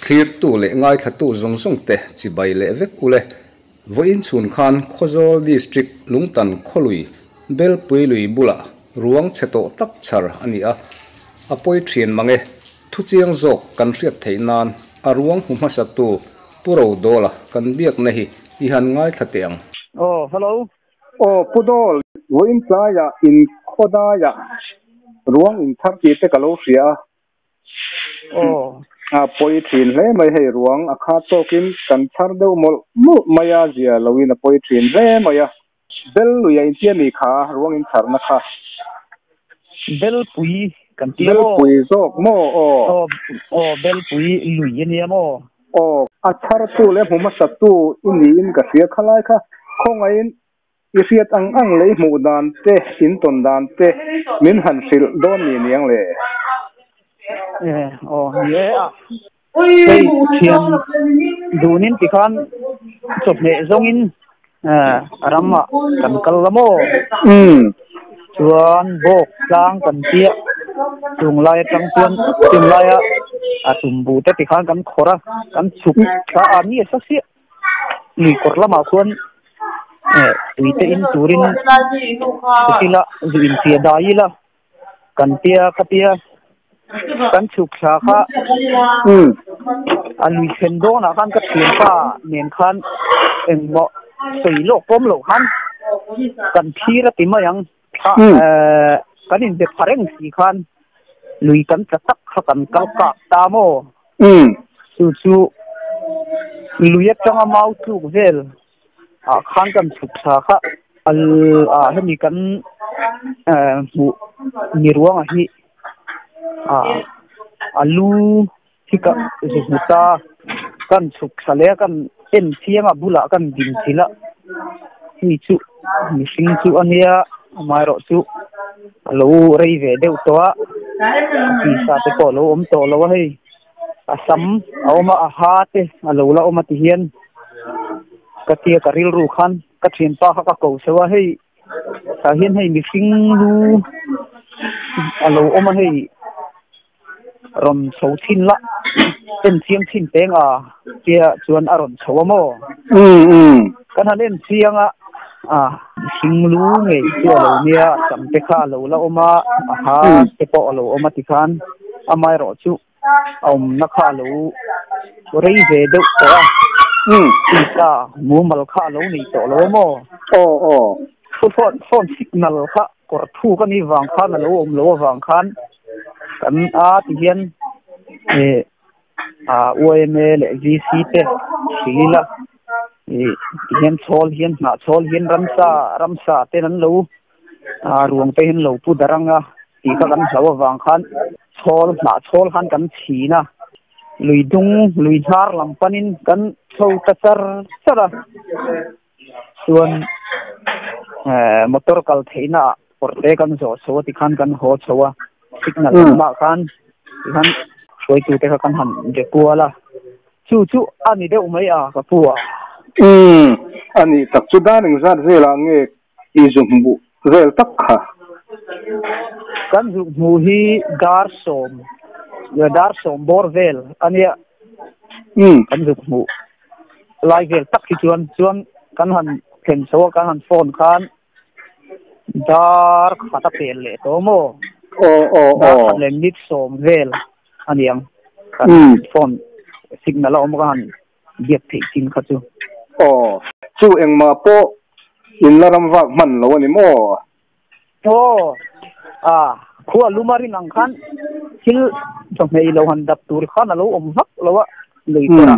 clear tu le ngai thatu zong zong te chi bai le vek ule voin chun khan khozol district lungtan kholui bel pui lui bula ruang cheto tak char ania apoi thrin mange thu chiang zok kan riat theinan aruang humasa tu puro dola kan biak nahi I han ngai thatiang oh hello oh pudol voin playa in khodaya ruang in thaki te kalo ria oh poi thin le mai hei ruang akha tokin kan thar deu mol mu maya zia loin a poi thin re maya bel lu ya intia mi kha ruang in thar na kha bel pui kan ti bel pui zok mo oh bel pui lu yen ya mo oh a thar tu le huma sa tu ini in ka sia khalai kha khongain isiat ang le mu dan te in ton dan te min han sil don ni niang le oh yeah cái thiền dunin thì con chụp nghệ zongin rama kan kalamo chuan bok lang kan tia chung lai tang chuan chung lai a tumbu te ti khan kan khora kan chuk ka ani sa si ni korlama chuan tuite in turin sila zin tia daila kan tia katia kan chuk sa kha alui sendo na kan ka thian pa nen khan engmo sei lo pom lo han kan thira ti mayang kan in de pareng si khan lui kan tak kha kan kal ka ta mo chu luya changa mau chu vel khan kan chuk sa kha al hani kan mu niruang hi alu thika zuta kan chuk sale kan en thianga bula kan din thila ni chu mi sing chu ania mairo chu alo rei ve deu towa ti sa te ko lo om to lo hei asam awma a ha te alo la oma ti hian ka tia ka ril ru khan ka thin pa ka ko sewa hei sa hian hei mi sing lu alo oma hei ron so thin la ten thiam thin teng tia chuan aron chawamo kan hanen chianga singlu nge chu lo nia samte kha lo la oma ha te po lo oma ti khan amai ro chu om na kha lo rei ve de ta mu mal kha lo ni to lo mo phone signal kha kor thu ka ni wang khan lo om lo wang khan kan ti hian OML VC te sila hian chol hian na chol hian ramsa te nan lo ruang te hin lo pu daranga ti ka kan hlawa wang khan chol khan kan china lui dung lui thar lampanin kan chou ta chara chuan motor kal theina porte kan zo so ti khan kan ho chowa signal ma khan soi tu te kan han de puala chu ani de umai ka puwa ani tak chu daning zat zela nge izumbu zel tak kha kan mu hi darsom borvel ania kan mu lai vel tak ki chuan kan han ken so kan han phone khan dar khata pel le to mo le nit som vel aniang kan phone signal om kan biak thei tin kha chu engma po in laram wak man lo ni mo khuwa lumari nang khan hil jomei lo han dap tur khan lo om vak lo wa leipora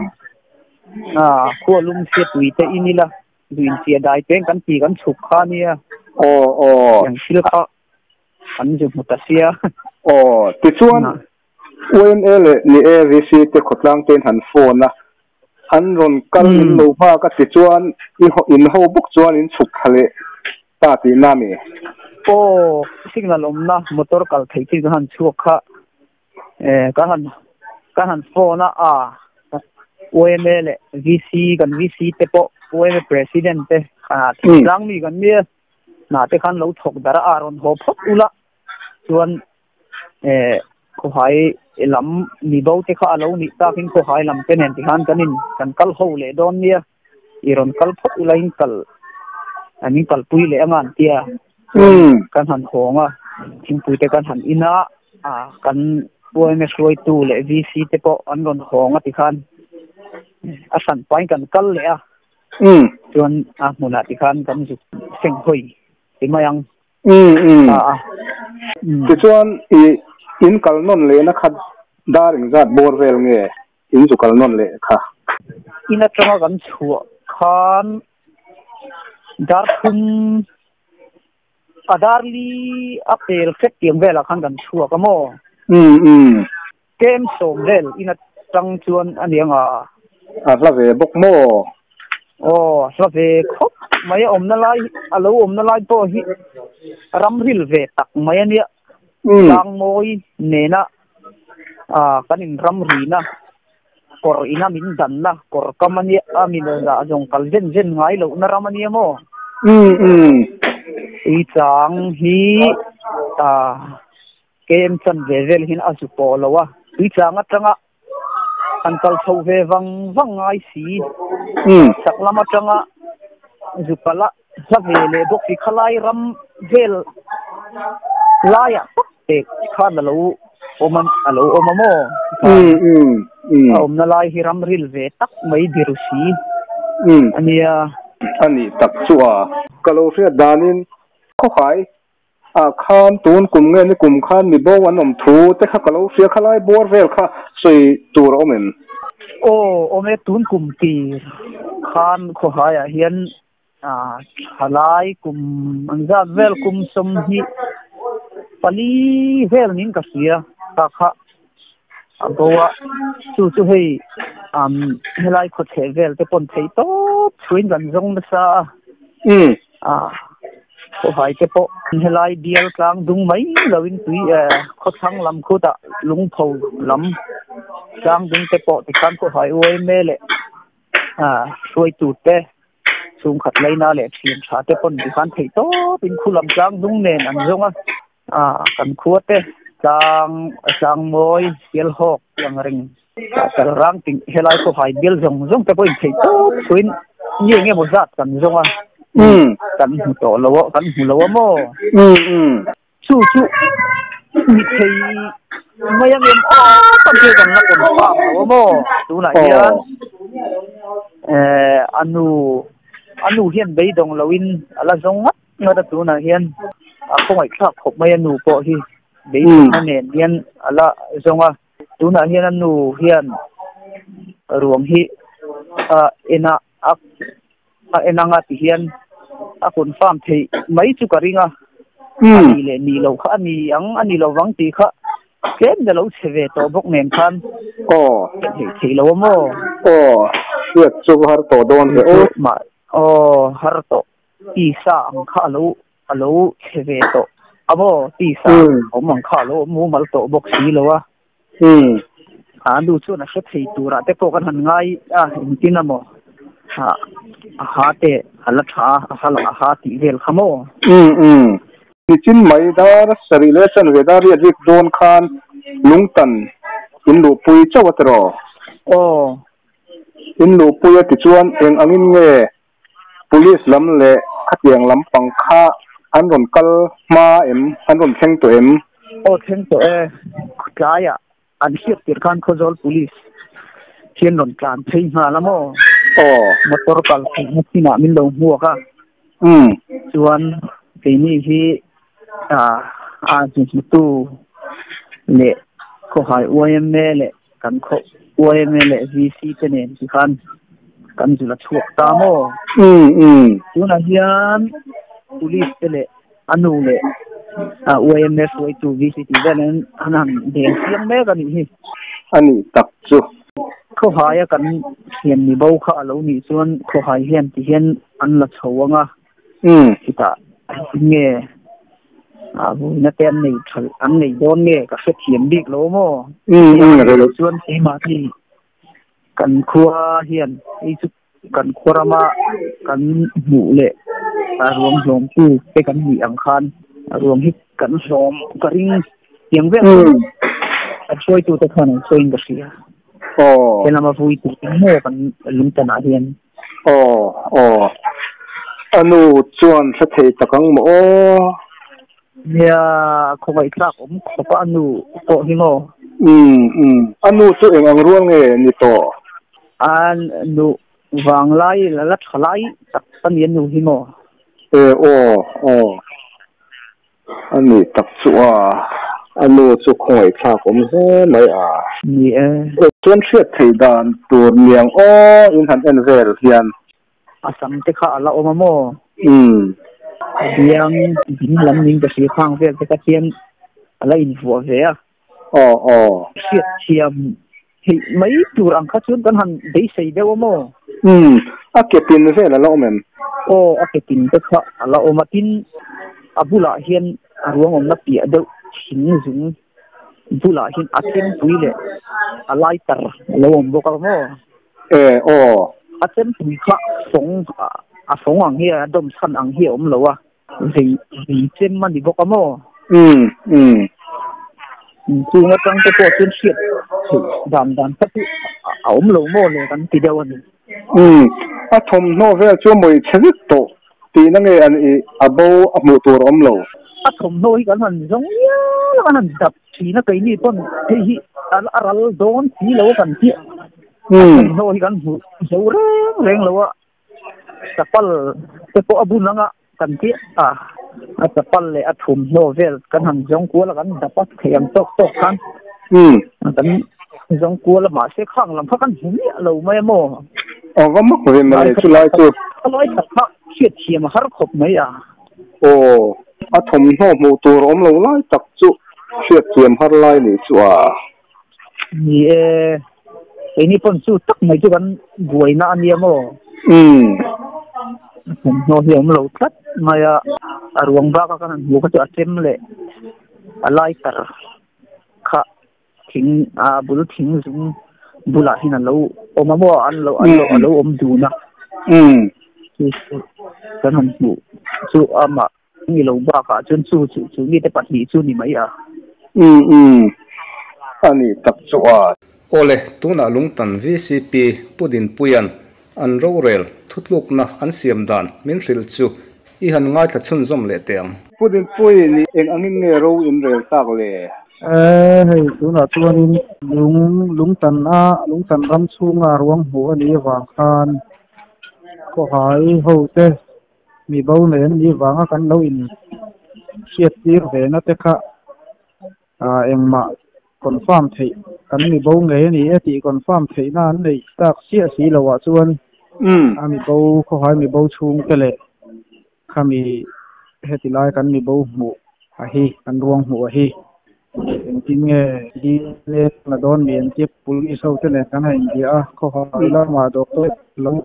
khuwa lum se tuite inila duin sia dai teng kan ti kan chuk khania yang sil kha kan ju mutasia ti chuan OML ni AVC te khotlang ten han phone na han ron kal in lo ba ka ti chuan in ho buk chuan in chuk khale ta ti na mi signal omna motor kal thei ti han chuk kha ka han phone OML VC kan VC te po OML president te lang mi kan mi na te khan lo thok dara aron ho phok ula chuan ko hai lam mi bo te kha alo ni ta kin ko hai lam ten en ti han kanin kan kal ho le don nia iron kal phot ulain kal ani kal pui le aman tia kan han honga thing pui te kan han ina kan boy me soi tu le vc te po an ron honga ti khan a san pai kan kal le a chuan muna ti khan kan ju seng hoi ti mayang ti chuan in kal non le na khat daring zat bor vel nge in chu kal non le kha ina tanga kan chua khan dar khum adarli apel fet tiang vela khan kan chua ka mo kem som vel ina tang chuan anianga la ve bok mo la ve khop mai om na lai alo om na lai to hi ramril ve tak mai ania lang moi nena kanin ramri na kor ina min dan na kor kamani amin da jong kal jen ngai lo na ramani mo I chang hi kem chan vevel hin asu polowa I chang atanga an kal tho ve wang ngai si saklama tanga zupala sa vele bok fi khalai ram vel laya te khan lo oman alo omamo na lai hiram ril ve tak mai dirusi ania ani tak chuwa kalo fe danin ko khai khan tun kum nge ni kum khan mi bo anom thu te kha kalo fe khalai bor vel kha soi tur omen ome tun kum ti khan ko haya hian halai kum anja vel kum som hi pali vel nin ka sia ta kha agowa chu hei helai kho the vel te pon thei to chuin gan jong na sa ko hai te po helai dial tlang dung mai lawin tui kho thang lam khu ta lung phau lam tlang dung te po ti kan ko hai oi mele soi tu te sung khat leina le thiam tha te pon ti kan thei to tin khulam tlang dung nen an zonga kan khuate sang moi sial hok yang ring ta rang ting helai ko hai bil zong te point thei to suin ni nge mo zat kan zonga kan hu to lo mo chu mi thei mayang em kan ke kan la kon pa lo mo tu na hian anu hian bei dong lawin ala zong na da tu na hian ko ngai khak khop mai anu po hi bei na nen hian ala zonga tu na hian anu hian ruam hi ena nga ti hian akun farm thei mai chu karinga ani le ni lo kha ani lo wang ti kha ken de lo cheve to bok nen khan thei lo mo siat chu har to don ve ma har to ti sa ang kha alo cheve to abo ti sa omang kha lo mu mal to bok si lo wa du chu na se thei tura te ko kan han ngai intina mo ha te hala tha ha ti vel khamo chin mai dar relation vedari rik don khan lungtan in lu pui chawatro in lu pui ti chuan eng angin nge police lam le khatyang lam pangkha an ron kal ma an ron theng to theng to kaya an hiat tir khan khojol police hian ron tlan thei ma lamo motor kal mutina min lo huwa ka chuan keini hi tu le ko hai OML le kan kho OML VC tenen ti khan kan jula chuak ta mo tuna hian police le anu le OMS way to VC ti dan anan de siang me kan hi ani tak chu ko haya kan hian ni bo kha lo ni chuan ko hai hian ti hian an la chhawanga kita nge na tem nei thal an nei don nge ka se thiam dik lo mo re chuan si ma ti kan khua hian i chu kan khorama kan mu le ruam hlom tu pe kan ni ang khan ruam hi kan hlom ka ring tiang ve ช่วยตัวตะขันช่วยกันเสียเป็นมาพูดถึงโม่กันลุงตนาเฮียนอันนู้ชวนสถิตกังโมเนี่ยเขาไปคราบผมเขาก็อันนู้โตหิโมอันนู้ตัวเองอังร่วงเองนี่โตอันนู้วางไล่แล้วลัดขลายตักตันเย็นนู้หิโมอันนี้ตักชัวอันนู้สุขอยคราบผมเฮ้ยไม่นี่ชวนเชื่อถือดานตัวเมียงอินทันเอ็นเวลเฮียนอาสัมติข้าละโอมาโมยังบินลำนิ่งจะสีข้างเวลจะกระเทียมอะไรอินฟัวเสียเชียมไม่ตัวอังคัดชุดกันหันได้ใส่เดียวโมอาเก็บปินเสียแล้วโอเมนอาเก็บปินก็ข้าละโอมากินอาบุลาเฮียนรวงอมนับเปียเดาหินสูงบุลาเฮียนอาเซนปุยเลยอะไรต่อละโอมบอกกันโมอาเซนปุยข้าสงสงอังเฮียดมสันอังเฮียอมเหรอวะสีเจนมันดีบอกกันโมคือว่าตั้งแต่ตัวเชียดดำถ้าที่เอาหลงโม่เลยกันทีเดียววันนี้อาทมโนเวลช่วยมวยชนิดโตตีนั่งเองอันนี้อาโบอามูตัวอมโลอาทมโนอีกันมันจงเยอะมันดับทีนั่งไอ้นี่ต้นที่อะไรโดนทีแล้วกันที่โนอีกันหูเสียวแรงแล้วว่าแต่ปัลแต่พออาบุญนั่งกันที่แต่ปัลเลยอาทมโนเวลกันหันจงกัวแล้วกันแต่ปัลเทียมตกกันกันจงกลัวละหมาเสียข้างลำพักกันหุ่นเนี่ยเราไม่โม่ก็ไม่เคยมาเลยสุดท้ายสุดร้อยสักพักเฉียดเฉียมาหาขบไหมอาทมโนมูตัวร้อมเราไล่ตักจุเฉียดเฉียมหาไล่นี่ชัวนี่ไอ้นี่ปนสู้ตักไม่จุกันบวยน่าเนี่ยโม่ผมโนเหี่ยวเราทัดมารวงบ้ากันหัวก็จะเต็มเลยอะไรต่อค่ะทิ้งบุรุษทิ้งซึ่งบุหรี่ที่นั่นเราอมมาบ่อันเราอมดูนะคือฉะนั้นสู้มานี่เราบ้ากันจนสู้นี่แต่ปัจจุบันสู้นี่ไม่อันนี้ตักชัวโอเลตัวน่ะลุงตัน VCP ปุดินปุยันอันโรเรลทุกลูกนะอันเสียมดานมินฟิลจูอีหันง่ายถ้าชุนจอมเลเตียงปุดินปุยนี่เองอันนี้เนี่ยเราอินเรลตากเลยตัวน่ะตัวนี้ลุงตันรำชูงารวงหัวนี้วางคานก็หายหูเตมีเบาเนินนี่วางกันเราอินเชียดตีร์เวนัตค่ะเอ็งมาคอนฟาร์มที่กันมีเบาเนินนี่ที่คอนฟาร์มที่นั่นเลยตักเสียสีละว่าส่วนมีเบาก็หายมีเบาชูงกันเลยข้ามีเหตุไลกันมีเบาหัวฮีกันรวงหัวฮีจริงดีเล็กมาโดนเมียนที่ปุลิสเอาเท่านั้นกันให้ดีเขาหาละมาด็อกเตอร์แล้ว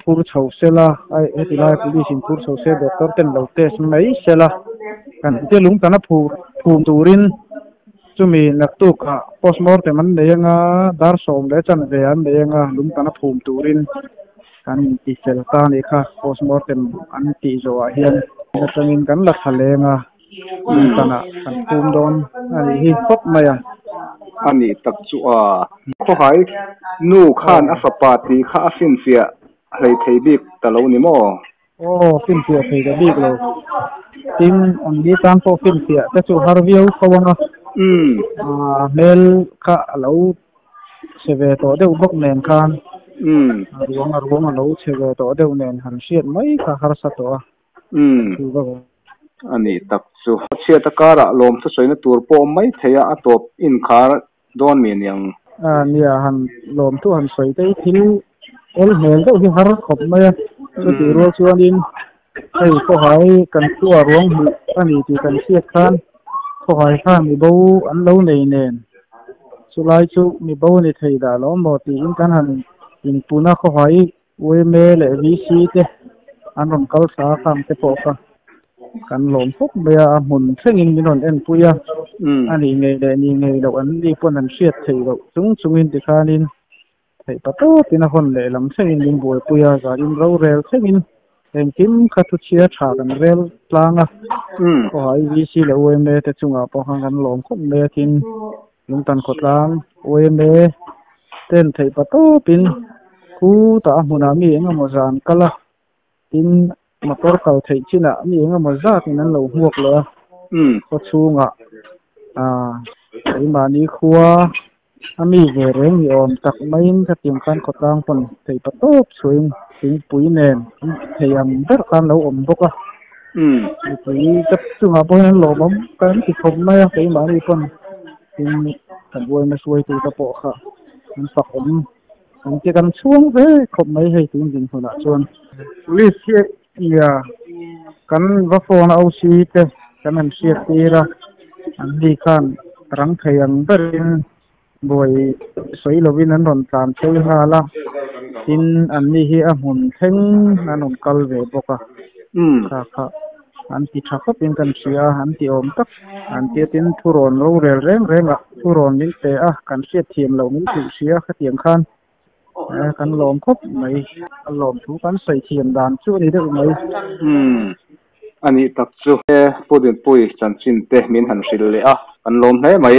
พูดชาวเซล่าไอ้ที่ไล่ปุลิสินพูดชาวเซด็อกเตอร์เต็มเราเตสไม่เซล่ากันที่ลุงตานะภูมิตูรินจุมีนักตุกโพสมอร์แต่มันเดียงดาร์สอมเลจันเดียนเดียงลุงตานะภูมิตูรินกันที่เซลตานี่ค่ะโพสมอร์เต็มอันที่โจอาเฮียนจะต้องกินกันละทะเลtanah kan kumdon ani hi khop maya ani tak chu kho hai nu khan asapati kha asin sia hlei thei bik talo ni mo fin sia thei da bik lo tim on di tan po fin sia ta chu har view khawanga mel kha lo seve to de bok nen khan ruang lo seve to de nen han siat mai kha har sa toอันนี้ตักจูเชียตะการะลมทุสวยนะตัวปอมไม่เทียอัตบอินคาร์ดอนเมียนยังเนี่ยหันลมทุหันสวยได้ทิ้งเอลเฮลก็ที่ฮาร์ขบไม่ก็ตีรัวชวนดินให้ก็หายกันตัวร้องหูอันนี้ที่กันเชียดข้านก็หายข้ามีเบาอันเล่าในเนนสุไลชูมีเบาในไทยดาล้อมบอตีอินกันหันอินปูน่าก็หายเวเมเลวิซีเตอันรำกัลสาคำเตปอกกันหลงพบเบียหมุนเส้นยิงมีนนเอ็นปุยอันนี้ไงเดนี่ไงดอกอันนี้พวกนั้นเสียดถือดอกสูงอินติคานินไอ้ประตูที่นครเลยลำเส้นยิงบัวปุยการินเราเร็วเส้นยิงเอ็นกิมขัดทุเชียชากันเร็วกลางก็หายวิซีเลวเมแต่จุงอาปอกันหลงพบเบียทิน lung tan khotlang OMA ten thei pato pin ku ta hmuna mi enga mo zan kala tin motor kal thei china mi enga mo za tin an lo huak le ko chunga ei mani khuwa ami ve reng ni om tak main ka tim kan khotlang pon thei pato chuing ting pui nen theiam ber kan lo om boka pui ka chunga pon lo mom kan ti khom na ya ei mani pon tin kan buai na suai tu ta po kha an sak om an ke kan chuang ve khom mai hei tin din hona chuan police ya kan va phone au si te kan an siat tira an ni khan rang theiang berin boi soi lovin an ron tlan thei hala tin an ni hi a hmun theng an on kal ve boka kha an ti tha khopin kan sia an ti om tak an ti tin thuron lo rel reng a thuron min te a kan siat thiam lo min tu sia kha tiang khan kan lom khop mai kan lom thu kan sai thiam dan chu ni de mai ani tak chu he podin pui chan chin te min han sil le a kan lom hle mai